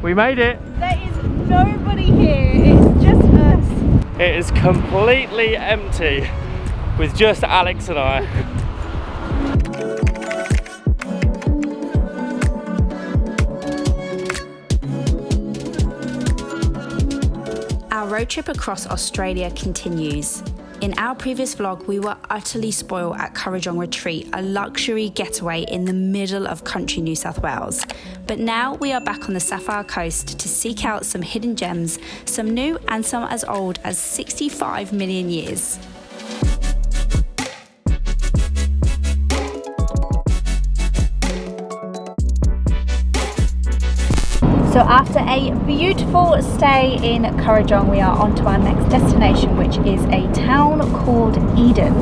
We made it! There is nobody here, it's just us. It is completely empty with just Alex and I. Our road trip across Australia continues. In our previous vlog, we were utterly spoiled at Currajong Retreat, a luxury getaway in the middle of country New South Wales. But now we are back on the Sapphire Coast to seek out some hidden gems, some new and some as old as 65 million years. So after a beautiful stay in Currajong, we are on to our next destination, which is a town called Eden.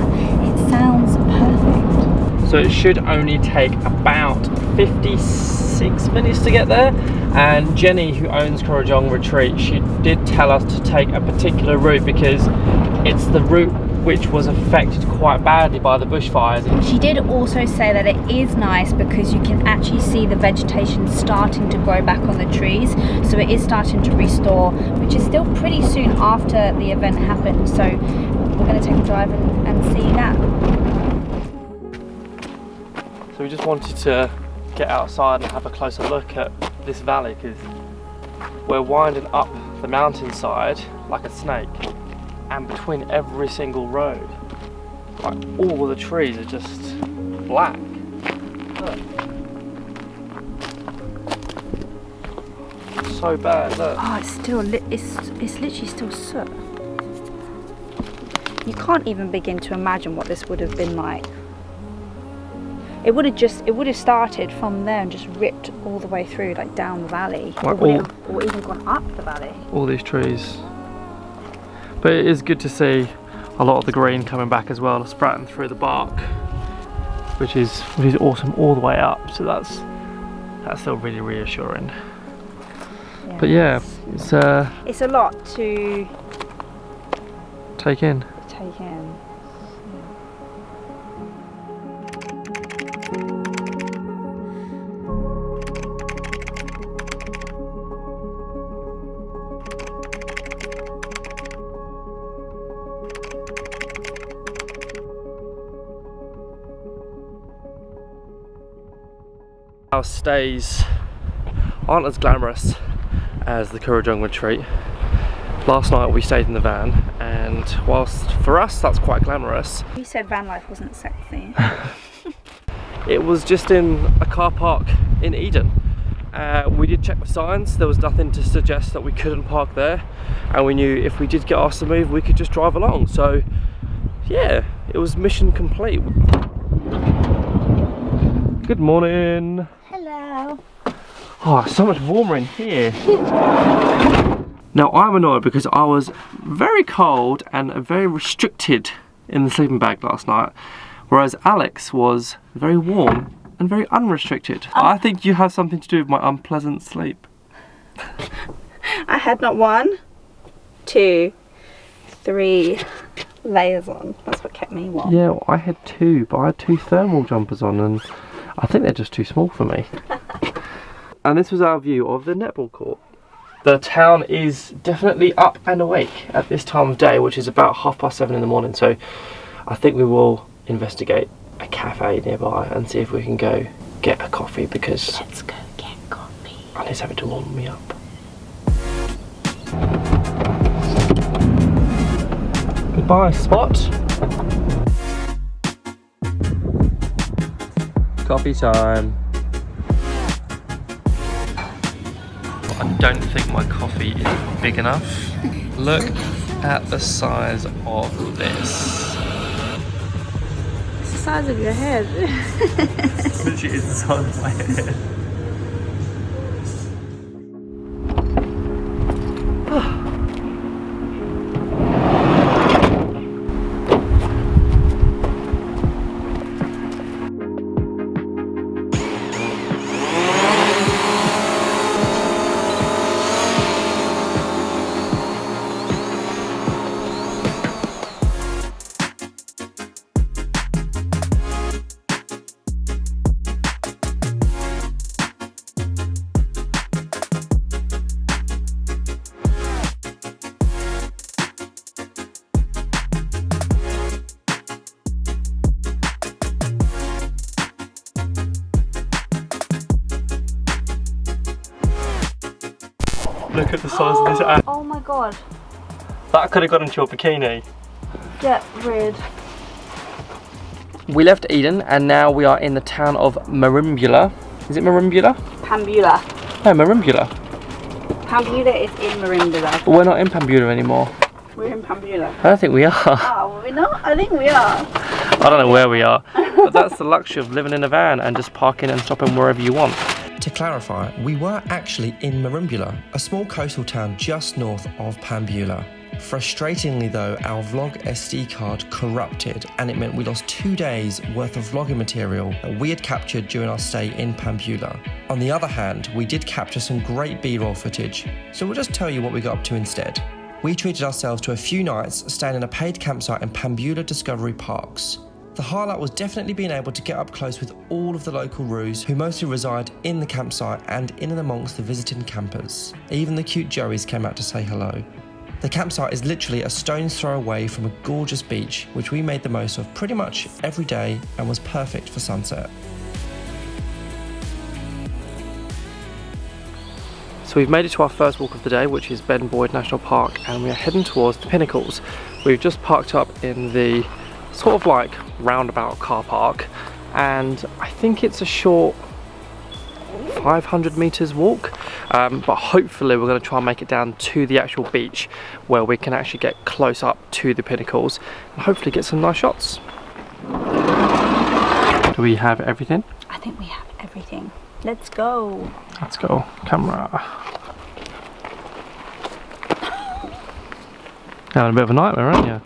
It sounds perfect. So it should only take about 56 minutes to get there. And Jenny, who owns Currajong Retreat, she did tell us to take a particular route because it's the route which was affected quite badly by the bushfires. She did also say that it is nice because you can actually see the vegetation starting to grow back on the trees, so it is starting to restore, which is still pretty soon after the event happened. So we're going to take a drive and see that. So we just wanted to get outside and have a closer look at this valley because we're winding up the mountainside like a snake. And between every single road, like all the trees are just black. Look. So bad, look. Oh, it's still it's literally still soot. You can't even begin to imagine what this would have been like. It would have started from there and just ripped all the way through, like down the valley, Like or even gone up the valley. All these trees. But it is good to see a lot of the green coming back as well, sprouting through the bark, which is awesome all the way up. So that's still really reassuring. Yeah, but yeah, it's a lot to take in. Take in. Our stays aren't as glamorous as the Currajong Retreat. Last night we stayed in the van, and whilst for us that's quite glamorous, You said van life wasn't sexy. it was just in a car park in Eden. We did check the signs, there was nothing to suggest that we couldn't park there, and we knew if we did get asked to move we could just drive along. So yeah, it was mission complete. Good morning. Hello. Oh, it's so much warmer in here. Now I'm annoyed because I was very cold and very restricted in the sleeping bag last night, whereas Alex was very warm and very unrestricted. I think you have something to do with my unpleasant sleep. I had not 1, 2, 3 layers on. That's what kept me warm. Yeah, well, I had 2, but I had 2 thermal jumpers on and I think they're just too small for me. And this was our view of the netball court. The town is definitely up and awake at this time of day, which is about 7:30 in the morning. So I think we will investigate a cafe nearby and see if we can go get a coffee, because Let's go get coffee. I need something to warm me up. Goodbye, Spot. Coffee time. I don't think my coffee is big enough. Look at the size of this. It's the size of your head. Literally is the size of my head. Look at the size of this ant. Oh my god. That could have got into your bikini. Get rid. We left Eden and now we are in the town of Merimbula. Is it Merimbula? Pambula. No, Merimbula. Pambula is in Merimbula. But we're not in Pambula anymore. We're in Pambula. I don't think we are. Oh, we're not? I think we are. I don't know where we are. But that's the luxury of living in a van and just parking and stopping wherever you want. To clarify, we were actually in Merimbula, a small coastal town just north of Pambula. Frustratingly though, our vlog SD card corrupted and it meant we lost 2 days worth of vlogging material that we had captured during our stay in Pambula. On the other hand, we did capture some great B-roll footage, so we'll just tell you what we got up to instead. We treated ourselves to a few nights staying in a paid campsite in Pambula Discovery Parks. The highlight was definitely being able to get up close with all of the local roos who mostly reside in the campsite and in and amongst the visiting campers. Even the cute Joeys came out to say hello. The campsite is literally a stone's throw away from a gorgeous beach, which we made the most of pretty much every day and was perfect for sunset. So we've made it to our first walk of the day, which is Ben Boyd National Park, and we are heading towards the Pinnacles. We've just parked up in the sort of like roundabout car park, and I think it's a short 500 meters walk, but hopefully we're going to try and make it down to the actual beach where we can actually get close up to the Pinnacles and hopefully get some nice shots. Do we have everything? I think we have everything. Let's go. Let's go. Camera. Having a bit of a nightmare, aren't you?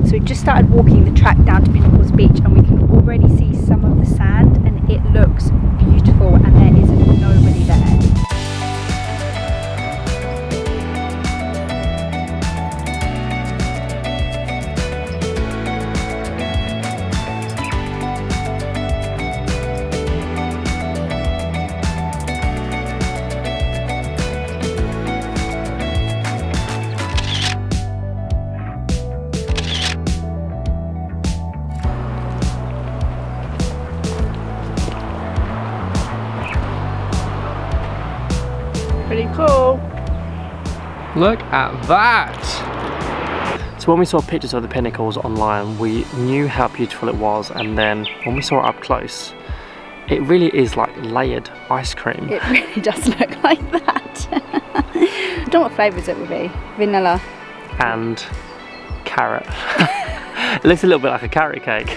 So we've just started walking the track down to Pinnacles Beach and we can already see some of the sand and it looks beautiful and there is nobody there. Pretty cool. Look at that! So when we saw pictures of the Pinnacles online, we knew how beautiful it was, and then when we saw it up close, it really is like layered ice cream. It really does look like that. I don't know what flavours it would be. Vanilla. And carrot. It looks a little bit like a carrot cake.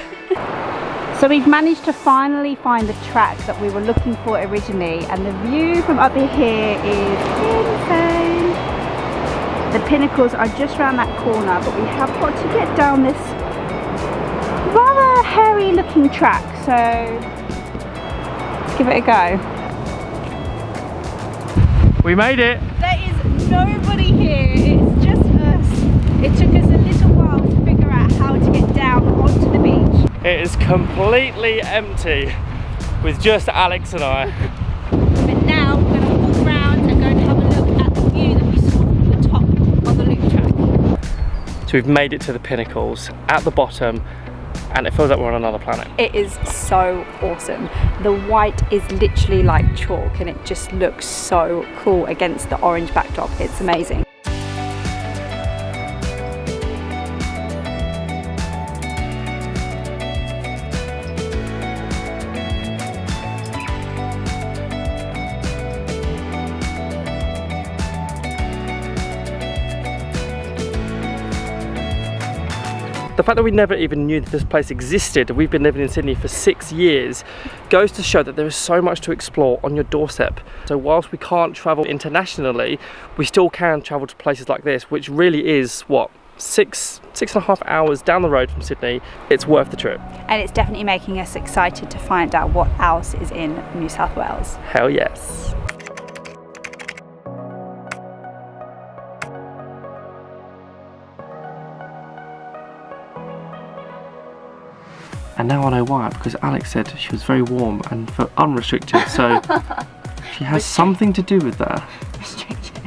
So we've managed to finally find the track that we were looking for originally, and the view from up here is insane. The Pinnacles are just around that corner, but we have got to get down this rather hairy looking track, so let's give it a go. We made it! There is nobody here, it's just us. It took us a little while to figure out how to get down onto the beach. It is completely empty with just Alex and I. But now we're going to walk around and go and have a look at the view that we saw from the top of the loop track. So we've made it to the Pinnacles at the bottom, and it feels like we're on another planet. It is so awesome. The white is literally like chalk and it just looks so cool against the orange backdrop. It's amazing. The fact that we never even knew that this place existed, we've been living in Sydney for 6 years, goes to show that there is so much to explore on your doorstep. So whilst we can't travel internationally, we still can travel to places like this, which really is, what, six and a half hours down the road from Sydney. It's worth the trip. And it's definitely making us excited to find out what else is in New South Wales. Hell yes. And now I know why, because Alex said she was very warm and for unrestricted, so she has something to do with that. Restricted.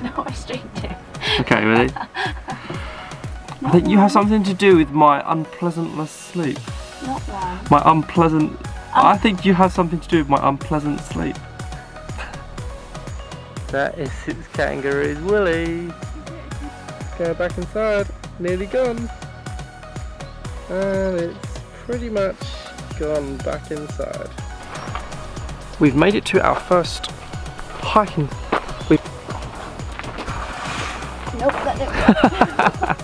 Not restricted. Okay, ready? I think you have something to do with my unpleasant sleep. Not one. My unpleasant... I think you have something to do with my unpleasant sleep. That is its kangaroo's willy. Go back inside. Nearly gone. And it's pretty much gone back inside. We've made it to our first hiking. Nope, that didn't work.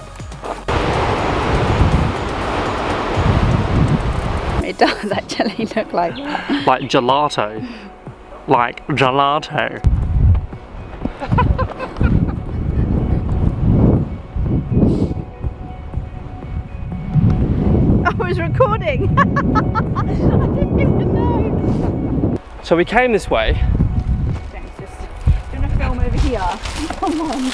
It does actually look like that. Like gelato. Like gelato. I was recording. I didn't even know. So we came this way. James, just gonna film over here. Come on.